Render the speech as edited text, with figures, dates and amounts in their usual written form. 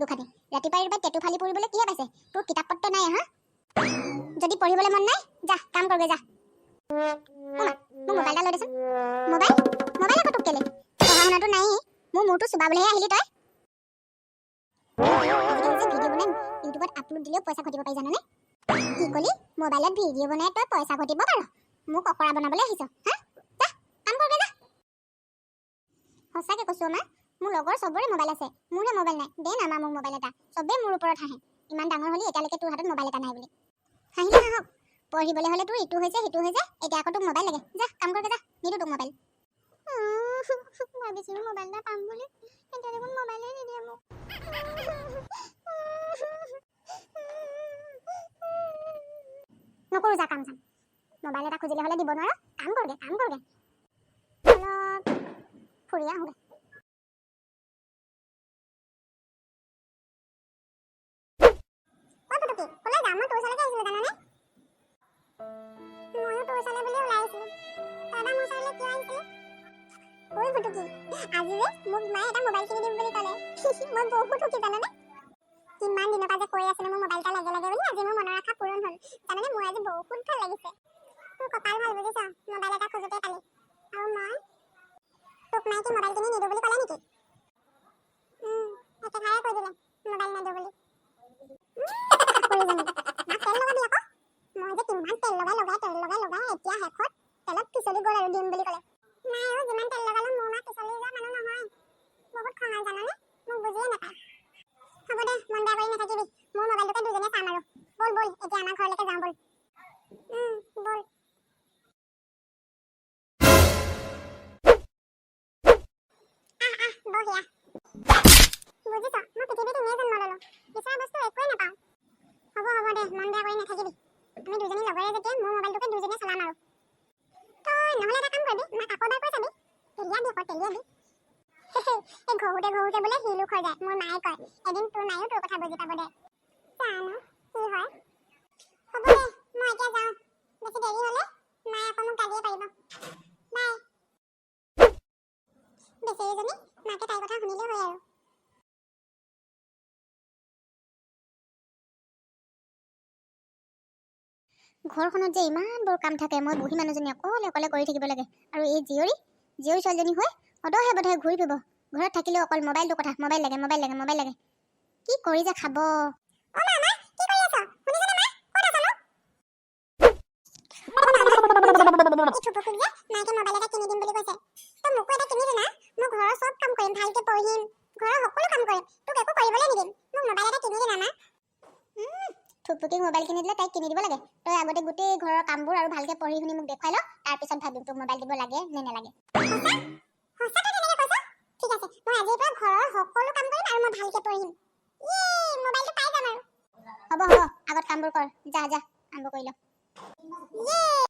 দুখানি ৰাতিপুৱাই টেটু ফালি পঢ়িবলৈ কিহে পাইছে তোৰ কিতাপ পত্ৰ নাই হা যদি পঢ়িবলৈ মন নাই যা কাম কৰগে যা মোক মোবাইল এটা লৈ দেচোন মোবাইল আকৌ তোক কেলে পঢ়া শুনাটো নাই মোৰ মূৰটো চুবাবলৈহে আহিলি তই ভিডিঅ' বনাই ইউটিউবত আপলোড দিলেও পইচা ঘটিব পাৰি জাননে কি কলি মোবাইলত ভিডিঅ' বনাই তই পইচা ঘটিব পাৰ মোক অকৰা বনাবলৈ আহিছ হা যা কাম কৰগে যা সঁচাকে কৈছো মা মোৰ লগৰ চবৰে মোবাইল আছে মোৰহে মোবাইল নাই দে না মা মোক মোবাইল এটা চবেই মোৰ ওপৰত হাঁহে ইমান ডাঙৰ হলি এতিয়ালৈকে তোৰ হাতত মোবাইল এটা নাই বুলি হাঁহিলে হাঁহক পঢ়িবলৈ হ'লে তোৰ ইটো হৈছে সিটো হৈছে এতিয়া আকৌ তোক মোবাইল লাগে যা কাম কৰগে যা নিদো তোক মোবাইল ভাবিছিলো মোবাইল এটা পাম বুলি এতিয়া দেখোন মোবাইলে নিদিয়ে মোক নকৰো যা কাম চাম মোবাইল এটা খুজিলে হ'লে দিব নোৱাৰ কাম কৰগে অলপ ফুৰি আহোগে ক'লে যাম মই তোৰ ওচৰলৈকে আহিছিলোঁ জানানে ময়ো তোৰ ওচৰলৈ বুলি ওলাই আহিছিলোঁ দাদা মোৰ ওচৰলৈ কিয় আহিছিলে ঐ ফুটুকি আজি যে মোক মায়ে এটা মোবাইল কিনি দিম বুলি ক'লে মই বহুত সুখী জানানে কিমান দিনৰ পৰা যে কৈ আছিলোঁ মোৰ মোবাইল এটা লাগে বুলি আজি মোৰ মনৰ আশা পূৰণ হ'ল জানানে মোৰ আজি বহুত ভাল লাগিছে তোৰ কপাল ভাল বুজিছ মোবাইল এটা খোজোতে পালি আৰু মই তোক মায়ে কি মোবাইল কিনি নিদিওঁ বুলি ক'লে নেকি একেঠাৰে কৈ দিলে মোবাইল নিদিওঁ বুলি তেল লগাবি আকৌ মই যে কিমান তেল লগাই এতিয়া শেষত তেলত পিছলি গ'ল আৰু দিম বুলি ক'লে নাই আৰু যিমান তেল লগালো মোৰ মা পিছলি যোৱা মানুহ নহয় বহুত খঙাল জানানে মোক বুজিয়ে নাপায় হ'ব দে মন বেয়া কৰি নাথাকিবি মোৰ মোবাইলটোকে দুজনে চাম আৰু বল এতিয়া আমাৰ ঘৰলৈকে যাওঁ বল বল বহিয়া বুজিছ মই পৃথিৱীত এনেই জন্ম ল'লো বিচৰা বস্তু একোৱেই নাপাওঁ হ'ব দে মন বেয়া কৰি নাথাকিবি আমি দুজনী লগৰে যেতিয়া মোৰ মোবাইলটোকে দুজনে চলাম আৰু তই নহ'লে এটা কাম কৰিবি মাক আকৌ এবাৰ কৈ চাবি তেলিয়াবি এই ঘহোতে বোলে শিলুক হৈ যায় মোৰ মায়ে কয় এদিন তোৰ মায়েও তোৰ কথা বুজি পাব দে জানো কি হয় হ'ব দে মই এতিয়া যাওঁ বেছি দেৰি হ'লে মায়ে আকৌ মোক গালিয়ে পাৰিব বাই বেচেৰীজনী মাকে তাইৰ কথা শুনিলে হয় আৰু ঘৰখনত যে ইমানবোৰ কাম থাকে মই বুঢ়ী মানুহজনী অকলে কৰি থাকিব লাগে আৰু এই জীয়ৰী ছোৱালীজনী হৈ সদায় বধাই ঘূৰি ফুৰিব ঘৰত থাকিলেও অকল মোবাইলটো কথা মোবাইল লাগে কি কৰি যে খাব থুপুকিক মোবাইল কিনি দিলে তাইক কিনি দিব লাগে তই আগতে গোটেই ঘৰৰ কামবোৰ আৰু ভালকে পঢ়ি শুনি মোক দেখুৱাই ল তাৰ পিছত ভাবিম তোক মোবাইল দিব লাগে নে নালাগে সঁচা তই তেনেকৈ কৈছ ঠিক আছে মই আজিৰ পৰা ঘৰৰ সকলো কাম কৰিম আৰু মই ভালকে পঢ়িম মোবাইলটো পাই যাম আৰু হ'ব আগত কামবোৰ কৰ যা আৰম্ভ কৰি ল